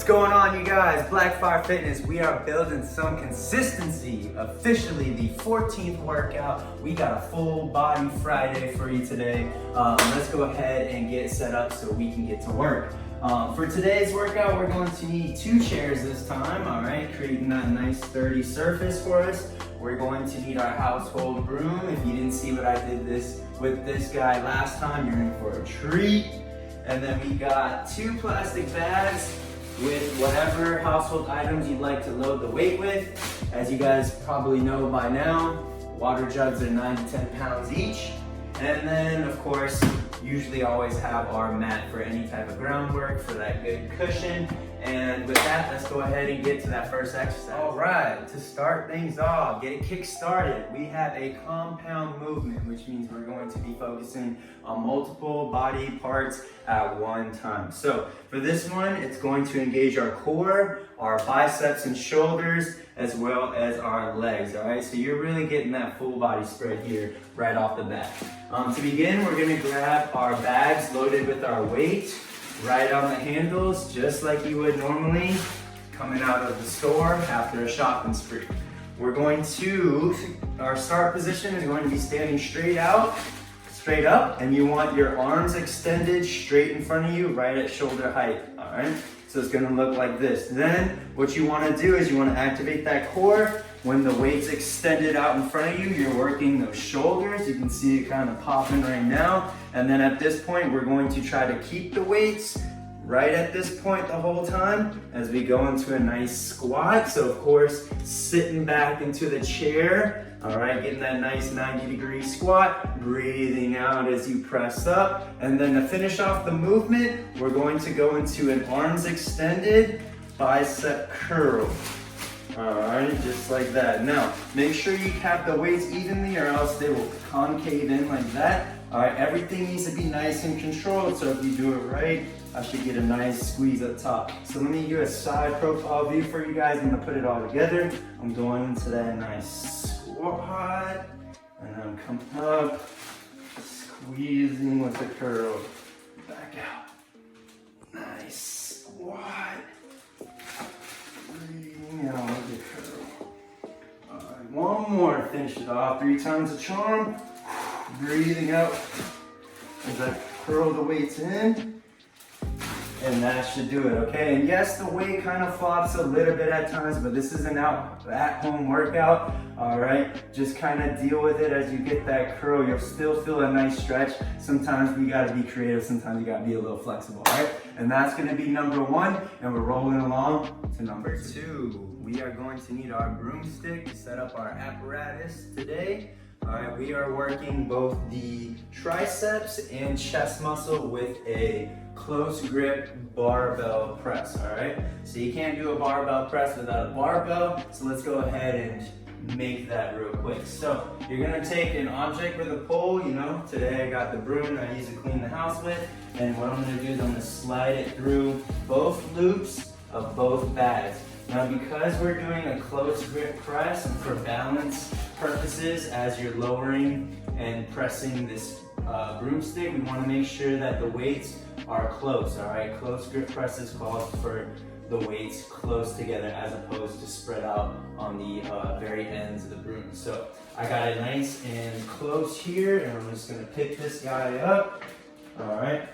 going on, you guys? BlackFire Fitness. We are building some consistency. Officially the 14th workout. We got a full body Friday for you today. Let's go ahead and get set up so we can get to work. For today's workout, we're going to need 2 chairs this time, all right? Creating that nice sturdy surface for us. We're going to need our household broom. If you didn't see what I did with this guy last time, you're in for a treat. And then we got 2 plastic bags with whatever household items you'd like to load the weight with. As you guys probably know by now, water jugs are 9 to 10 pounds each. And then, of course, usually always have our mat for any type of groundwork for that good cushion. And with that, let's go ahead and get to that first exercise. All right, to start things off, get it kick started, we have a compound movement, which means we're going to be focusing on multiple body parts at one time. So for this one, it's going to engage our core, our biceps and shoulders, as well as our legs, all right? So you're really getting that full body spread here right off the bat. To begin, we're gonna grab our bags loaded with our weight, right on the handles, just like you would normally coming out of the store after a shopping spree. We're going to, our start position is going to be standing straight up, and you want your arms extended straight in front of you, right at shoulder height, all right? So it's gonna look like this. Then what you wanna do is you wanna activate that core. When the weight's extended out in front of you, you're working those shoulders. You can see it kind of popping right now. And then at this point, we're going to try to keep the weights right at this point the whole time as we go into a nice squat. So of course, sitting back into the chair, all right, getting that nice 90-degree squat, breathing out as you press up. And then to finish off the movement, we're going to go into an arms extended bicep curl. All right, just like that. Now, make sure you cap the weights evenly or else they will concave in like that. All right, everything needs to be nice and controlled, so if you do it right, I should get a nice squeeze up top. So let me do a side profile view for you guys. I'm gonna put it all together. I'm going into that nice squat, and I'm coming up, squeezing with the curl, back out. Nice squat. Breathing out with the curl. All right, one more, finish it off. 3 times the charm. Breathing out as I curl the weights in. And that should do it, okay? And yes, the weight kind of flops a little bit at times, but this is an at-home workout, all right? Just kind of deal with it as you get that curl. You'll still feel a nice stretch. Sometimes we gotta be creative, sometimes you gotta be a little flexible, all right? And that's gonna be number 1, and we're rolling along to number 2. We are going to need our broomstick to set up our apparatus today. All right, we are working both the triceps and chest muscle with a close grip barbell press, all right? So you can't do a barbell press without a barbell, so let's go ahead and make that real quick. So you're gonna take an object with a pole, you know, today I got the broom I use to clean the house with, and what I'm gonna do is I'm gonna slide it through both loops of both bags. Now because we're doing a close grip press and for balance purposes as you're lowering and pressing this broomstick, we want to make sure that the weights are close, all right? Close grip presses calls for the weights close together as opposed to spread out on the very ends of the broom. So I got it nice and close here, and I'm just gonna pick this guy up, all right?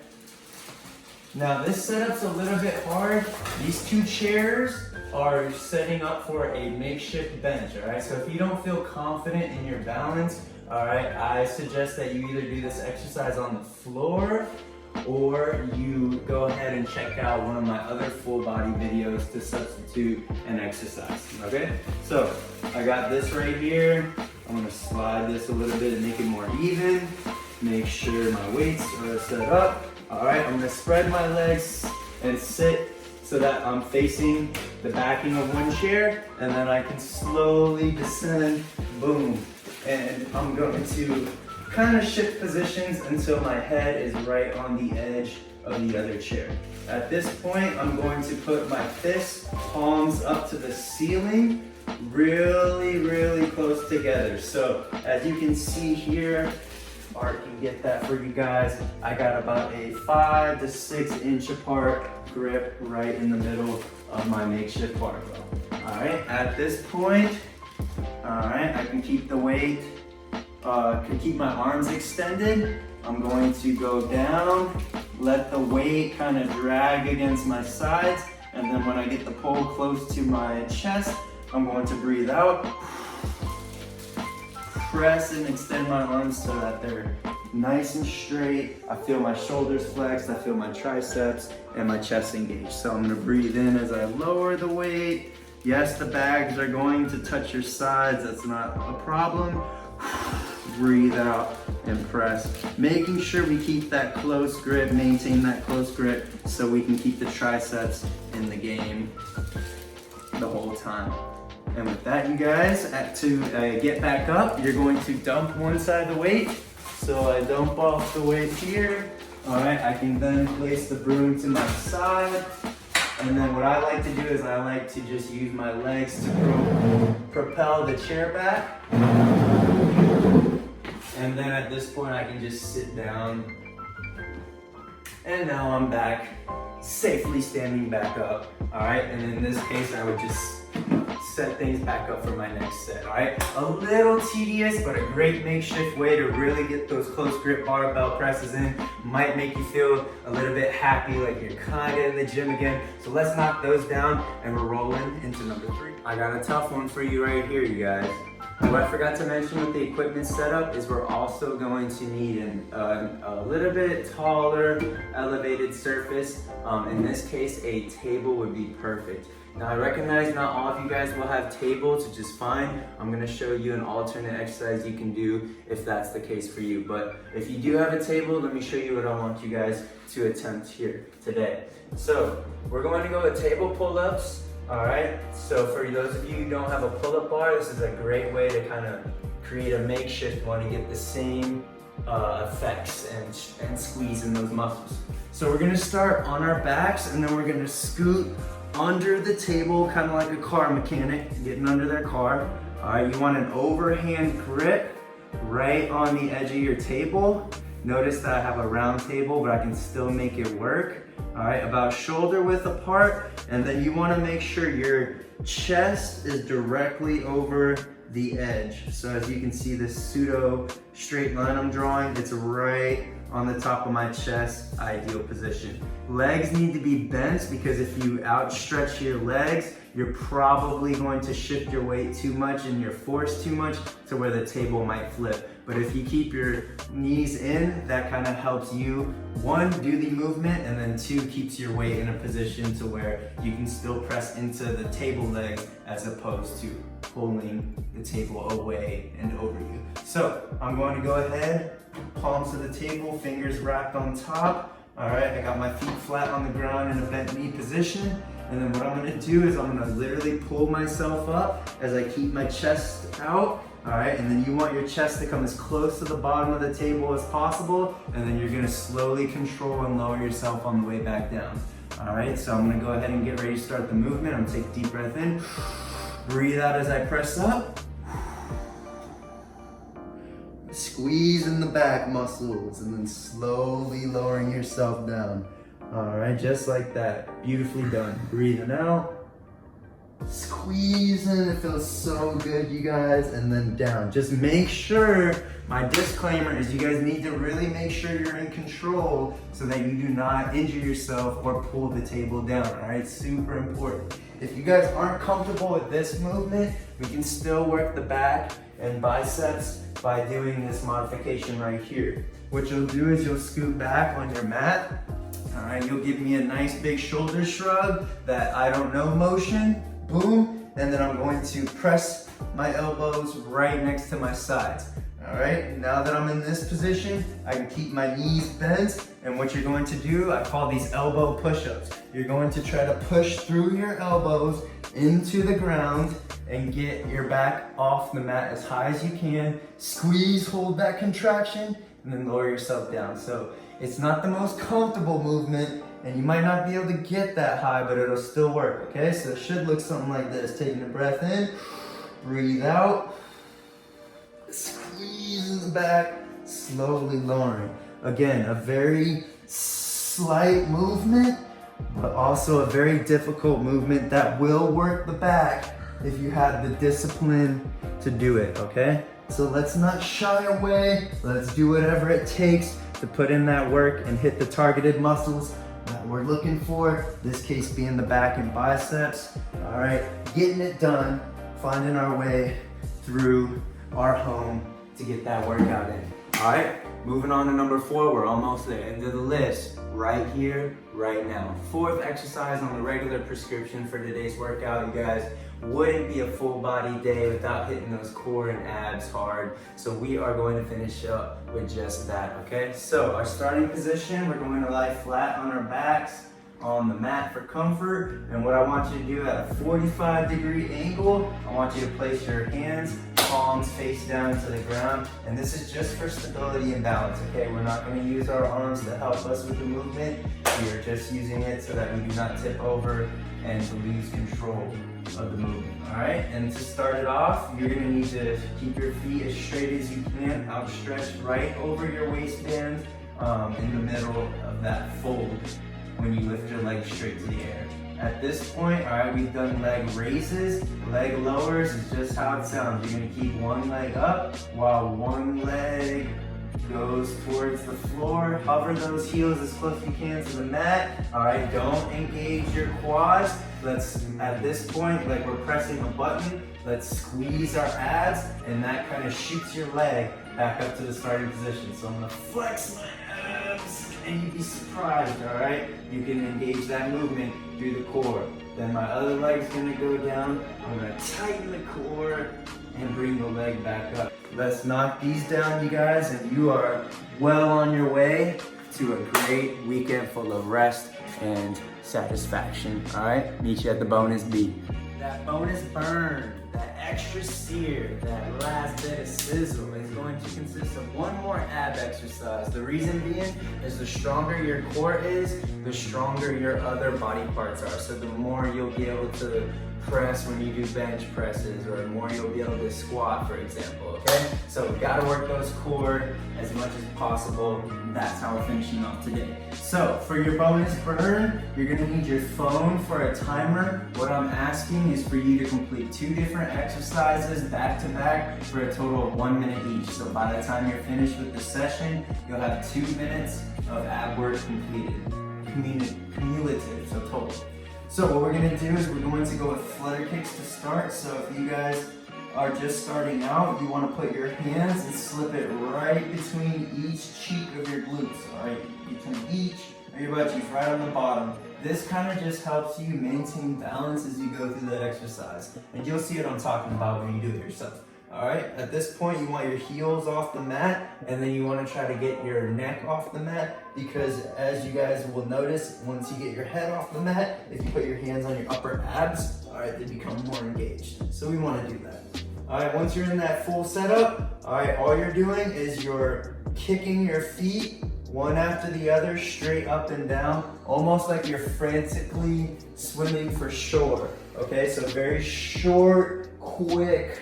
Now this setup's a little bit hard. These 2 chairs are setting up for a makeshift bench, all right? So if you don't feel confident in your balance, all right, I suggest that you either do this exercise on the floor or you go ahead and check out one of my other full body videos to substitute an exercise, okay? So I got this right here. I'm gonna slide this a little bit and make it more even. Make sure my weights are set up. All right, I'm gonna spread my legs and sit so that I'm facing the backing of one chair, and then I can slowly descend, boom. And I'm going to kind of shift positions until my head is right on the edge of the other chair. At this point, I'm going to put my fists, palms up to the ceiling, really, really close together. So as you can see here, Art can get that for you guys. I got about a 5 to 6 inch apart grip right in the middle of my makeshift barbell. All right, at this point, all right, I can keep the weight, can keep my arms extended. I'm going to go down, let the weight kind of drag against my sides, and then when I get the pole close to my chest, I'm going to breathe out, press and extend my arms so that they're nice and straight. I feel my shoulders flexed, I feel my triceps, and my chest engaged. So I'm gonna breathe in as I lower the weight. Yes, the bags are going to touch your sides, that's not a problem. Breathe out and press. Making sure we keep that close grip, maintain that close grip so we can keep the triceps in the game the whole time. And with that, you guys, to get back up, you're going to dump one side of the weight. So I dump off the weight here. All right, I can then place the broom to my side. And then what I like to do is I like to just use my legs to propel the chair back. And then at this point, I can just sit down. And now I'm back, safely standing back up. All right, and in this case, I would just set things back up for my next set, all right? A little tedious, but a great makeshift way to really get those close grip barbell presses in. Might make you feel a little bit happy, like you're kind of in the gym again. So let's knock those down and we're rolling into number 3. I got a tough one for you right here, you guys. What I forgot to mention with the equipment setup is we're also going to need a little bit taller, elevated surface. In this case, a table would be perfect. Now I recognize not all of you guys will have tables, which is fine. I'm gonna show you an alternate exercise you can do if that's the case for you. But if you do have a table, let me show you what I want you guys to attempt here today. So we're going to go with table pull-ups. All right, so for those of you who don't have a pull-up bar, this is a great way to kind of create a makeshift one and get the same effects and squeeze in those muscles. So we're gonna start on our backs and then we're gonna scoot under the table, kind of like a car mechanic getting under their car. All right, you want an overhand grip right on the edge of your table. Notice that I have a round table, but I can still make it work. All right, about shoulder width apart, and then you want to make sure your chest is directly over the edge. So as you can see, this pseudo straight line I'm drawing, it's right on the top of my chest, ideal position. Legs need to be bent because if you outstretch your legs, you're probably going to shift your weight too much and you're forced too much to where the table might flip. But if you keep your knees in, that kind of helps you, 1, do the movement, and then 2, keeps your weight in a position to where you can still press into the table legs as opposed to pulling the table away and over you. So I'm going to go ahead, palms to the table, fingers wrapped on top. All right, I got my feet flat on the ground in a bent knee position. And then what I'm gonna do is I'm gonna literally pull myself up as I keep my chest out. All right, and then you want your chest to come as close to the bottom of the table as possible. And then you're gonna slowly control and lower yourself on the way back down. All right, so I'm gonna go ahead and get ready to start the movement. I'm gonna take a deep breath in. Breathe out as I press up. Squeeze in the back muscles and then slowly lowering yourself down. All right, just like that. Beautifully done. Breathing out. Squeezing, it feels so good, you guys, and then down. Just make sure, my disclaimer is you guys need to really make sure you're in control so that you do not injure yourself or pull the table down, all right? Super important. If you guys aren't comfortable with this movement, we can still work the back and biceps by doing this modification right here. What you'll do is you'll scoot back on your mat. All right, you'll give me a nice big shoulder shrug, that I don't know motion, boom, and then I'm going to press my elbows right next to my sides. All right, now that I'm in this position, I can keep my knees bent, and what you're going to do, I call these elbow push-ups. You're going to try to push through your elbows into the ground and get your back off the mat as high as you can. Squeeze, hold that contraction, and then lower yourself down. So it's not the most comfortable movement, and you might not be able to get that high, but it'll still work, okay? So it should look something like this. Taking a breath in, breathe out, squeeze in the back, slowly lowering. Again, a very slight movement, but also a very difficult movement that will work the back if you have the discipline to do it, okay? So let's not shy away. Let's do whatever it takes to put in that work and hit the targeted muscles that we're looking for, this case being the back and biceps. All right, getting it done, finding our way through our home to get that workout in. All right, moving on to number 4, we're almost there, end of the list, right here, right now. 4th exercise on the regular prescription for today's workout, you guys. Wouldn't be a full body day without hitting those core and abs hard. So we are going to finish up with just that, okay? So our starting position, we're going to lie flat on our backs on the mat for comfort. And what I want you to do at a 45-degree angle, I want you to place your hands, palms face down to the ground. And this is just for stability and balance, okay? We're not gonna use our arms to help us with the movement. We are just using it so that we do not tip over and to lose control of the movement, all right? And to start it off, you're gonna need to keep your feet as straight as you can, outstretched right over your waistband, in the middle of that fold when you lift your legs straight to the air. At this point, all right, we've done leg raises. Leg lowers is just how it sounds. You're gonna keep one leg up while one leg goes towards the floor. Hover those heels as close as you can to the mat. All right, don't engage your quads. Let's, at this point, like we're pressing a button, let's squeeze our abs, and that kind of shoots your leg back up to the starting position. So I'm gonna flex my abs, and you'd be surprised, all right? You can engage that movement through the core. Then my other leg's gonna go down. I'm gonna tighten the core and bring the leg back up. Let's knock these down, you guys, and you are well on your way to a great weekend full of rest and satisfaction, all right? Meet you at the bonus B. That bonus burn, that extra sear, that last bit of sizzle is going to consist of one more ab exercise. The reason being is the stronger your core is, the stronger your other body parts are. So the more you'll be able to press when you do bench presses, or the more you'll be able to squat, for example, okay? So we gotta work those core as much as possible. That's how we're finishing off today. So for your bonus burn, you're gonna need your phone for a timer. What I'm asking is for you to complete 2 different exercises back to back for a total of 1 minute each. So by the time you're finished with the session, you'll have 2 minutes of ab work completed, cumulative, so total. So what we're gonna do is we're going to go with flutter kicks to start. So if you guys are just starting out, you wanna put your hands and slip it right between each cheek of your glutes, all right? Between each of your butt cheeks, right on the bottom. This kind of just helps you maintain balance as you go through that exercise. And you'll see what I'm talking about when you do it yourself. All right, at this point, you want your heels off the mat, and then you want to try to get your neck off the mat, because as you guys will notice, once you get your head off the mat, if you put your hands on your upper abs, all right, they become more engaged. So we want to do that. All right, once you're in that full setup, all right, all you're doing is you're kicking your feet one after the other, straight up and down, almost like you're frantically swimming for shore. Okay, so very short, quick,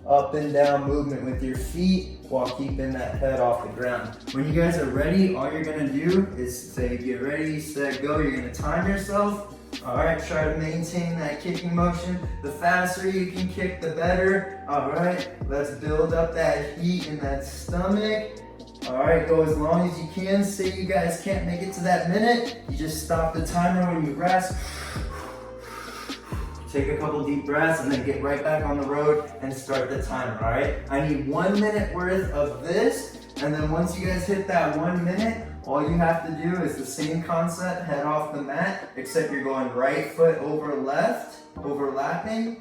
up and down movement with your feet while keeping that head off the ground. When you guys are ready, all you're gonna do is say, get ready, set, go. You're gonna time yourself. All right, try to maintain that kicking motion. The faster you can kick, the better. All right, let's build up that heat in that stomach. All right, go as long as you can. Say you guys can't make it to that minute, you just stop the timer when you rest. Take a couple deep breaths and then get right back on the road and start the timer, all right? I need 1 minute worth of this, and then once you guys hit that 1 minute, all you have to do is the same concept, head off the mat, except you're going right foot over left, overlapping,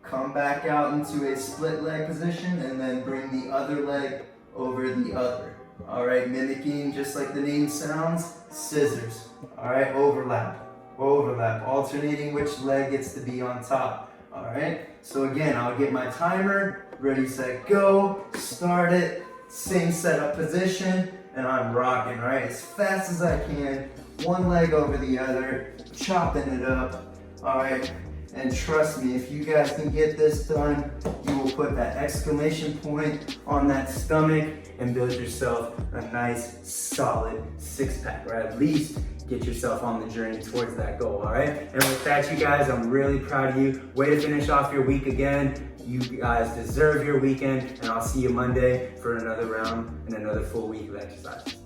come back out into a split leg position, and then bring the other leg over the other. All right, mimicking just like the name sounds, scissors. All right, overlap. Overlap, alternating which leg gets to be on top. All right, so again, I'll get my timer, ready, set, go, start it, same setup position, and I'm rocking, right, as fast as I can, one leg over the other, chopping it up. All right, And trust me, if you guys can get this done, you will put that exclamation point on that stomach and build yourself a nice, solid six-pack, or at least get yourself on the journey towards that goal, all right? And with that, you guys, I'm really proud of you. Way to finish off your week again. You guys deserve your weekend, and I'll see you Monday for another round and another full week of exercise.